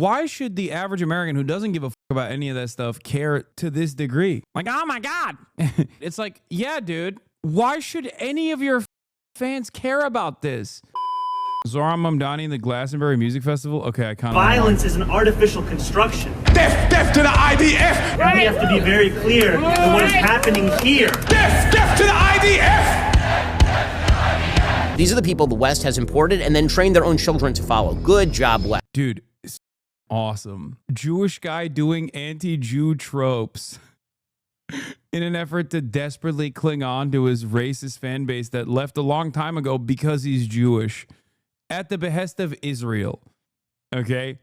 why should the average American who doesn't give a fuck about any of that stuff care to this degree? Like, oh my God. It's like, yeah, dude, why should any of your fans care about this? Zohran Mamdani and the Glastonbury Music Festival? Okay, I kind of... Violence is an artificial construction. Death to the IDF! Right. We have to be very clear that what is happening here. Death to the IDF! These are the people the West has imported and then trained their own children to follow. Good job, West. Dude, it's awesome. Jewish guy doing anti-Jew tropes in an effort to desperately cling on to his racist fan base that left a long time ago because he's Jewish. At the behest of Israel. Okay?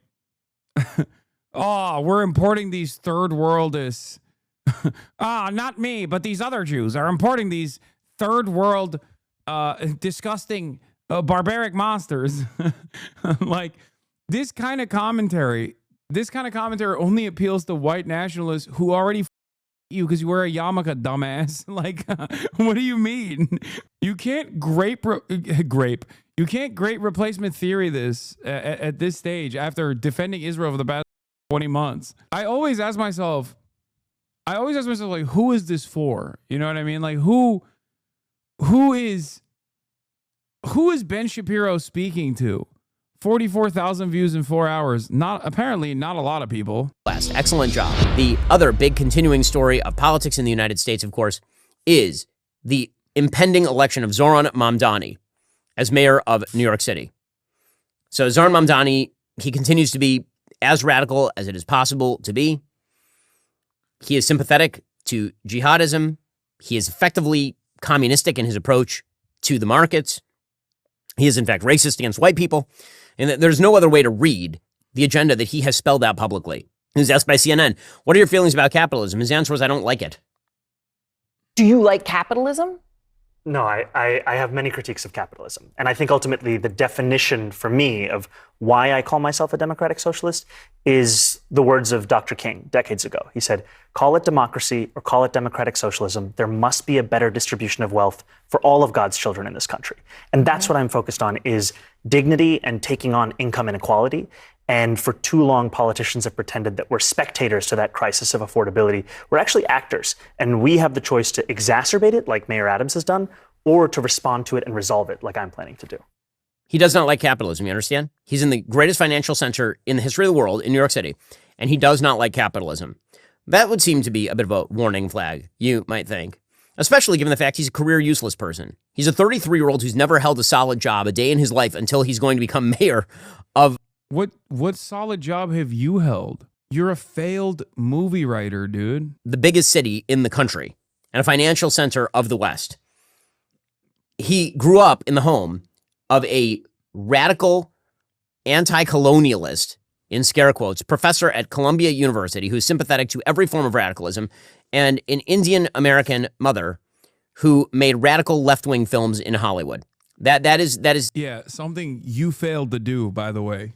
Oh, we're importing these third worldists. Not me, but these other Jews are importing these third world disgusting barbaric monsters. Like, this kind of commentary only appeals to white nationalists who already you because you wear a yarmulke, dumbass. Like, what do you mean? You can't great replacement theory this at this stage after defending Israel for the past 20 months. I always ask myself, like, who is this for? You know what I mean? Like, who is Ben Shapiro speaking to? 44,000 views in 4 hours. Apparently not a lot of people. Excellent job. The other big continuing story of politics in the United States, of course, is the impending election of Zohran Mamdani as mayor of New York City. So Zohran Mamdani, he continues to be as radical as it is possible to be. He is sympathetic to jihadism. He is effectively communistic in his approach to the markets. He is, in fact, racist against white people. And there's no other way to read the agenda that he has spelled out publicly. He was asked by CNN, what are your feelings about capitalism? His answer was, I don't like it. Do you like capitalism? No, I have many critiques of capitalism. And I think ultimately the definition for me of why I call myself a democratic socialist is the words of Dr. King decades ago. He said, call it democracy or call it democratic socialism. There must be a better distribution of wealth for all of God's children in this country. And that's what I'm focused on, is dignity and taking on income inequality. And for too long, politicians have pretended that we're spectators to that crisis of affordability. We're actually actors, and we have the choice to exacerbate it, like Mayor Adams has done, or to respond to it and resolve it, like I'm planning to do. He does not like capitalism, you understand? He's in the greatest financial center in the history of the world, in New York City, and he does not like capitalism. That would seem to be a bit of a warning flag, you might think, especially given the fact he's a career useless person. He's a 33-year-old who's never held a solid job a day in his life until he's going to become mayor of... What solid job have you held? You're a failed movie writer, dude. The biggest city in the country and a financial center of the West. He grew up in the home of a radical anti-colonialist, in scare quotes, professor at Columbia University who's sympathetic to every form of radicalism, and an Indian-American mother who made radical left-wing films in Hollywood. That is yeah, something you failed to do, by the way,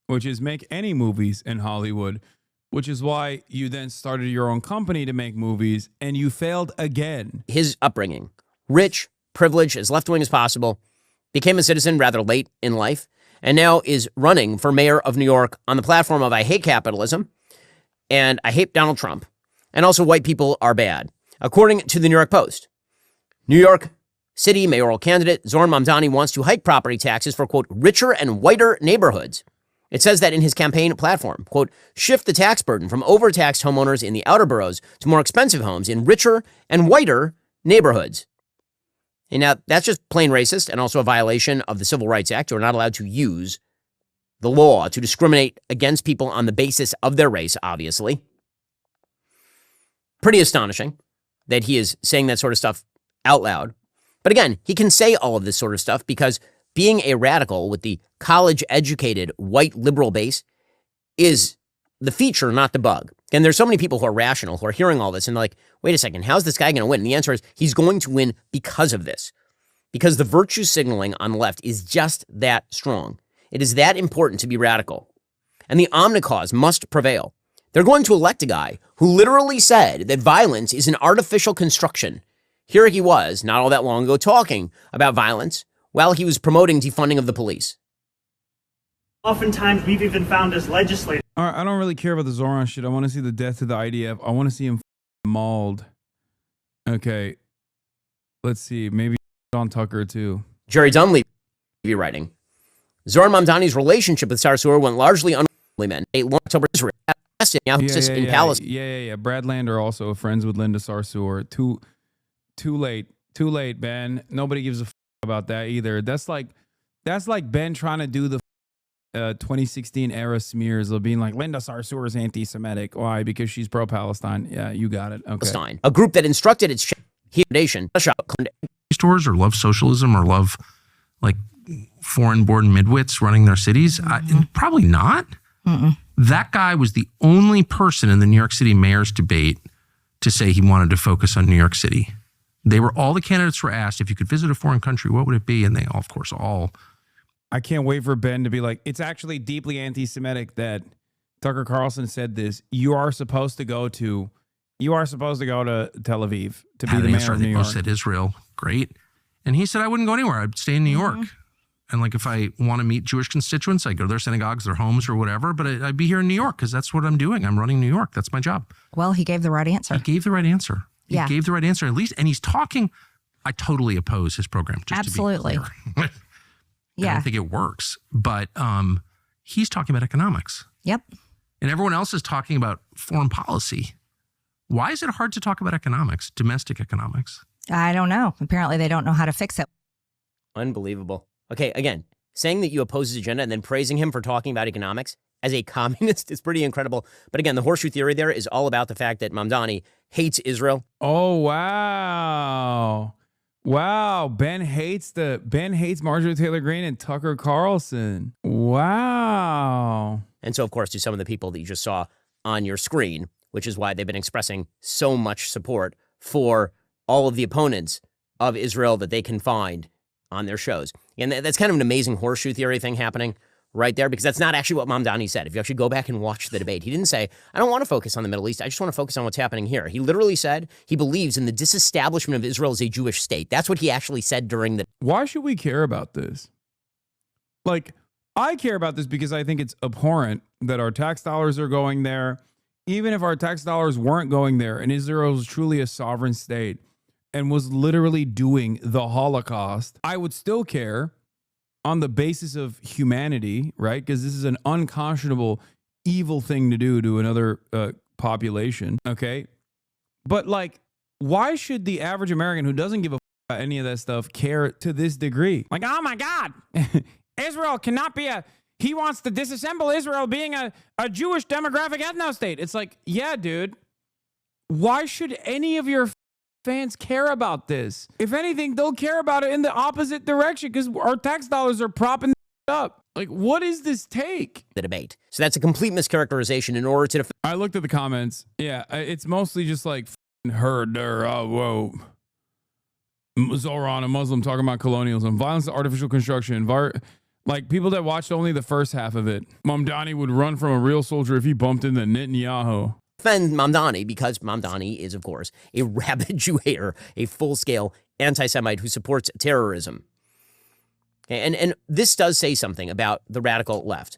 which is make any movies in Hollywood, which is why you then started your own company to make movies, and you failed again. His upbringing, rich, privileged, as left-wing as possible, became a citizen rather late in life, and now is running for mayor of New York on the platform of I hate capitalism, and I hate Donald Trump, and also white people are bad. According to the New York Post, New York City mayoral candidate Zohran Mamdani wants to hike property taxes for, quote, richer and whiter neighborhoods. It says that in his campaign platform, quote, shift the tax burden from overtaxed homeowners in the outer boroughs to more expensive homes in richer and whiter neighborhoods. And now that's just plain racist and also a violation of the Civil Rights Act. You're not allowed to use the law to discriminate against people on the basis of their race, obviously. Pretty astonishing that he is saying that sort of stuff out loud. But again, he can say all of this sort of stuff because being a radical with the college-educated white liberal base is the feature, not the bug. And there's so many people who are rational, who are hearing all this and like, wait a second, how's this guy going to win? And the answer is he's going to win because of this. Because the virtue signaling on the left is just that strong. It is that important to be radical. And the omnicause must prevail. They're going to elect a guy who literally said that violence is an artificial construction. Here he was, not all that long ago, talking about violence while he was promoting defunding of the police. Oftentimes, we've even found as legislators. All right, I don't really care about the Zohran shit. I want to see the death to the IDF. I want to see him mauled. Okay. Let's see. Maybe on Tucker, too. Jerry Dunleavy writing. Zohran Mamdani's relationship with Sarsour went largely men. A long October Israel in Palestine. Yeah. Brad Lander also friends with Linda Sarsour. Too late, Ben. Nobody gives a about that either. That's like Ben trying to do the 2016 era smears of being like Linda Sarsour is anti-Semitic. Why? Because she's pro-Palestine. Yeah, you got it. Okay. Palestine, a group that instructed its nation stores or love socialism or love like foreign-born midwits running their cities. Probably not. That guy was the only person in the New York City mayor's debate to say he wanted to focus on New York City. All the candidates were asked, if you could visit a foreign country, what would it be? And they all, of course, I can't wait for Ben to be like, it's actually deeply anti-Semitic that Tucker Carlson said this. You are supposed to go to Tel Aviv to be the mayor of New York. Said Israel, great. And he said, I wouldn't go anywhere. I'd stay in New York. And like, if I want to meet Jewish constituents, I go to their synagogues, their homes or whatever, but I'd be here in New York because that's what I'm doing. I'm running New York. That's my job. Well, he gave the right answer. He gave the right answer. He gave the right answer at least. And he's talking, I totally oppose his program. Absolutely. To be clear. I don't think it works, but he's talking about economics. Yep. And everyone else is talking about foreign policy. Why is it hard to talk about economics, domestic economics? I don't know. Apparently they don't know how to fix it. Unbelievable. Okay, again, saying that you oppose his agenda and then praising him for talking about economics as a communist is pretty incredible. But again, the horseshoe theory there is all about the fact that Mamdani hates Israel. Oh, wow. Wow. Ben hates Marjorie Taylor Greene and Tucker Carlson. Wow. And so, of course, to some of the people that you just saw on your screen, which is why they've been expressing so much support for all of the opponents of Israel that they can find on their shows. And that's kind of an amazing horseshoe theory thing happening right there, because that's not actually what Mamdani said. If you actually go back and watch the debate, he didn't say, I don't want to focus on the Middle East. I just want to focus on what's happening here. He literally said he believes in the disestablishment of Israel as a Jewish state. That's what he actually said during the... Why should we care about this? Like, I care about this because I think it's abhorrent that our tax dollars are going there. Even if our tax dollars weren't going there and Israel is truly a sovereign state and was literally doing the Holocaust, I would still care on the basis of humanity, right? Because this is an unconscionable, evil thing to do to another population, okay? But like, why should the average American who doesn't give a about any of that stuff care to this degree? Like, oh my God, Israel cannot be he wants to disassemble Israel being a Jewish demographic ethno-state. It's like, yeah, dude, why should any of your fans care about this? If anything, they'll care about it in the opposite direction because our tax dollars are propping up. Like, what is this take? The debate. So that's a complete mischaracterization in order to... I looked at the comments. Yeah, it's mostly just like, heard there, whoa. Zohran, a Muslim, talking about colonialism, violence, artificial construction, like people that watched only the first half of it. Mamdani would run from a real soldier if he bumped into Netanyahu. Defend Mamdani because Mamdani is, of course, a rabid Jew hater, a full-scale anti-Semite who supports terrorism. And this does say something about the radical left.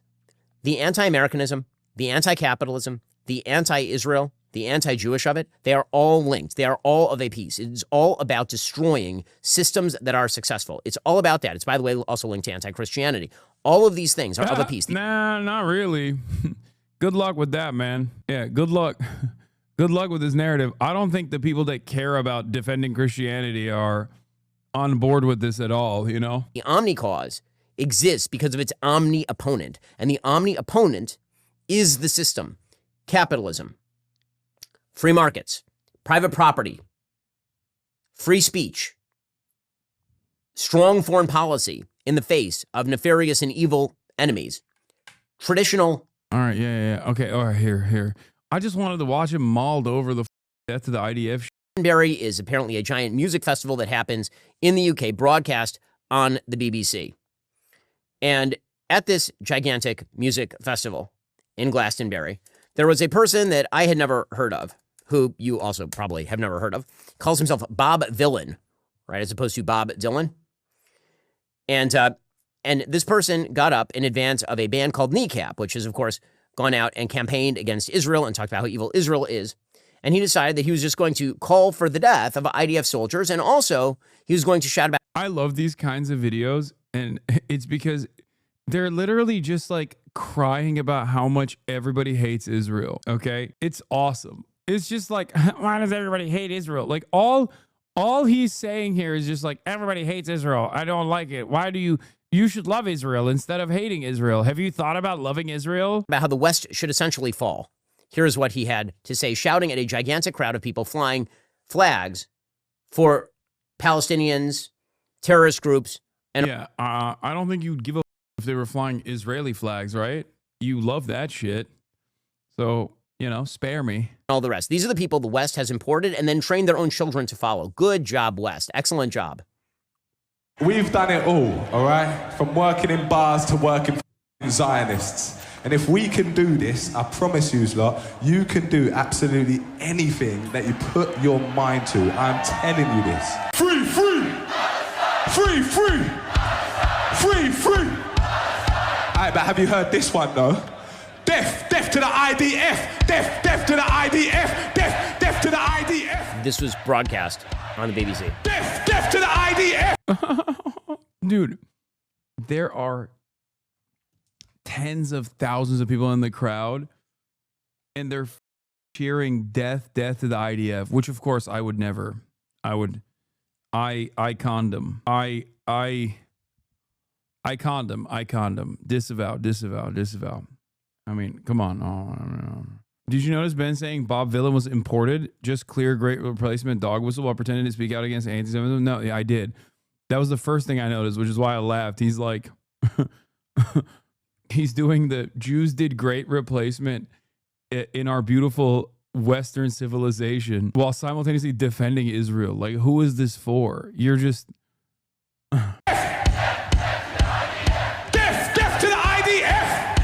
The anti-Americanism, the anti-capitalism, the anti-Israel, the anti-Jewish of it, they are all linked. They are all of a piece. It is all about destroying systems that are successful. It's all about that. It's, by the way, also linked to anti-Christianity. All of these things are of a piece. Nah, not really. Good luck with that, man. Yeah, good luck. Good luck with this narrative. I don't think the people that care about defending Christianity are on board with this at all, you know? The omni cause exists because of its omni opponent. And the omni opponent is the system. Capitalism, free markets, private property, free speech, strong foreign policy in the face of nefarious and evil enemies, traditional. All right, yeah. Okay, all right, here. I just wanted to watch him mauled over the death to the IDF. Glastonbury is apparently a giant music festival that happens in the UK, broadcast on the BBC. And at this gigantic music festival in Glastonbury, there was a person that I had never heard of, who you also probably have never heard of, calls himself Bob Villain, right, as opposed to Bob Dylan. And And this person got up in advance of a band called Kneecap, which has, of course, gone out and campaigned against Israel and talked about how evil Israel is. And he decided that he was just going to call for the death of IDF soldiers. And also, he was going to shout about. I love these kinds of videos. And it's because they're literally just like crying about how much everybody hates Israel. Okay. It's awesome. It's just like, why does everybody hate Israel? Like all he's saying here is just like, everybody hates Israel. I don't like it. Why do you should love Israel instead of hating Israel. Have you thought about loving Israel? About how the West should essentially fall. Here's what he had to say, shouting at a gigantic crowd of people flying flags for Palestinians, terrorist groups. And yeah, I don't think you'd give a if they were flying Israeli flags, right? You love that shit. So, spare me. All the rest. These are the people the West has imported and then trained their own children to follow. Good job, West. Excellent job. We've done it all right? From working in bars to working for Zionists. And if we can do this, I promise you, lot, you can do absolutely anything that you put your mind to. I'm telling you this. Free, free! Free, free! Free, free! Alright, but have you heard this one, though? Death to the IDF! Death to the IDF! Death to the IDF! This was broadcast on the BBC. Death to the IDF! Dude, there are tens of thousands of people in the crowd, and they're cheering death to the IDF, which of course I would never. I condom. I condom. Disavow. I mean, come on. Oh. Did you notice Ben saying Bob Villain was imported? Just clear great replacement dog whistle while pretending to speak out against anti-Semitism? No, yeah, I did. That was the first thing I noticed, which is why I laughed. He's like, he's doing the Jews did great replacement in our beautiful Western civilization while simultaneously defending Israel. Like, who is this for? You're just... Death to the IDF!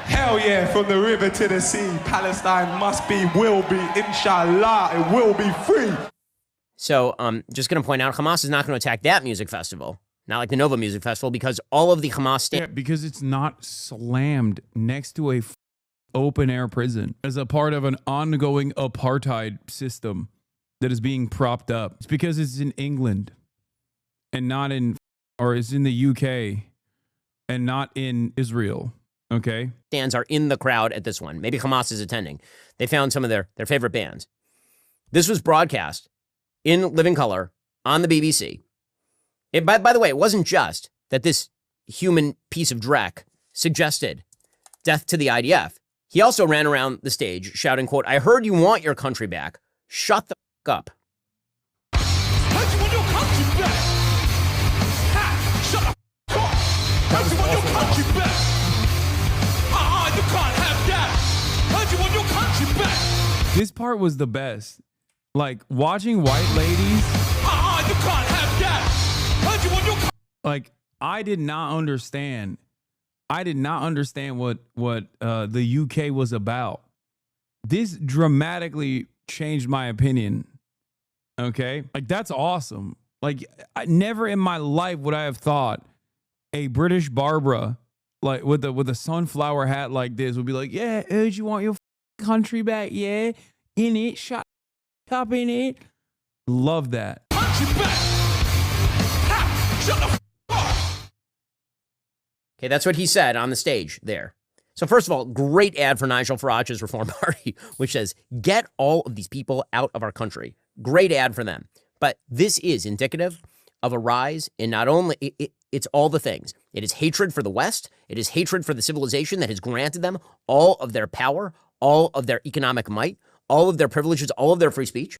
Hell yeah, from the river to the sea, Palestine must be, will be, inshallah, it will be free. So, just going to point out, Hamas is not going to attack that music festival, not like the Nova Music Festival, because all of the Hamas... Yeah, because it's not slammed next to a open-air prison as a part of an ongoing apartheid system that is being propped up. It's because it's in England and not in... or it's in the UK and not in Israel, okay? Stands are in the crowd at this one. Maybe Hamas is attending. They found some of their favorite bands. This was broadcast in living color on the BBC. By the way, it wasn't just that this human piece of dreck suggested death to the IDF. He also ran around the stage shouting, quote, "I heard you want your country back. Shut the f*** up." Heard you want your country back. Ha! Shut the f*** up. Heard you want your country back. You can't have that. Heard you want your country back. This part was the best. Like, watching white ladies... you can't have that. Heard you want your country. Like, I did not understand what the UK was about. This dramatically changed my opinion. Okay? Like, that's awesome. Like, never in my life would I have thought a British Barbara, like, with a sunflower hat like this would be like, yeah, heard you want your country back, yeah? In it, shut up in it. Love that. Country back. Ha! Shut the f*** up. Okay, that's what he said on the stage there. So first of all, great ad for Nigel Farage's Reform Party, which says, get all of these people out of our country. Great ad for them. But this is indicative of a rise in not only, it's all the things. It is hatred for the West. It is hatred for the civilization that has granted them all of their power, all of their economic might, all of their privileges, all of their free speech.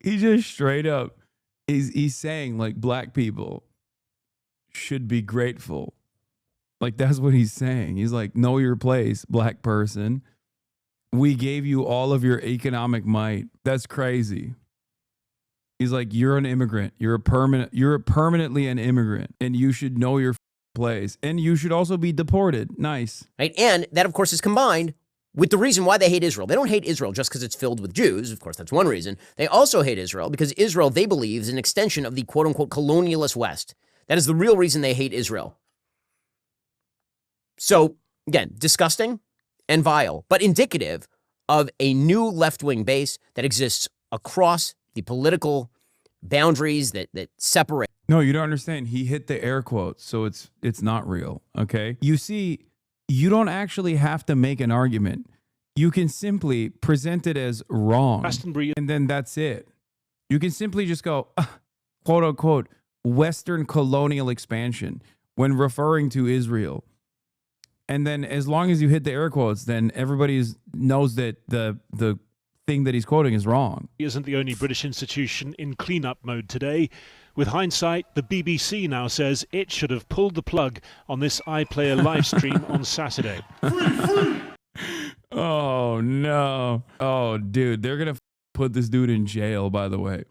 He just straight up, he's saying, like, black people should be grateful. Like, that's what he's saying. He's like, know your place, black person. We gave you all of your economic might. That's crazy. He's like, you're an immigrant. You're permanently an immigrant, and you should know your place. And you should also be deported. Nice. Right? And that, of course, is combined with the reason why they hate Israel. They don't hate Israel just because it's filled with Jews. Of course, that's one reason. They also hate Israel because Israel, they believe, is an extension of the quote-unquote colonialist West. That is the real reason they hate Israel. So, again, disgusting and vile, but indicative of a new left-wing base that exists across the political boundaries that separate. No, you don't understand. He hit the air quotes, so it's not real, okay? You see, you don't actually have to make an argument. You can simply present it as wrong, Glastonbury. and then that's it. You can simply just go, quote unquote, Western colonial expansion when referring to Israel. And then as long as you hit the air quotes, then everybody knows that the thing that he's quoting is wrong. He isn't the only British institution in cleanup mode today. With hindsight, the BBC now says it should have pulled the plug on this iPlayer live stream on Saturday. Oh, no. Oh, dude, they're going to put this dude in jail, by the way.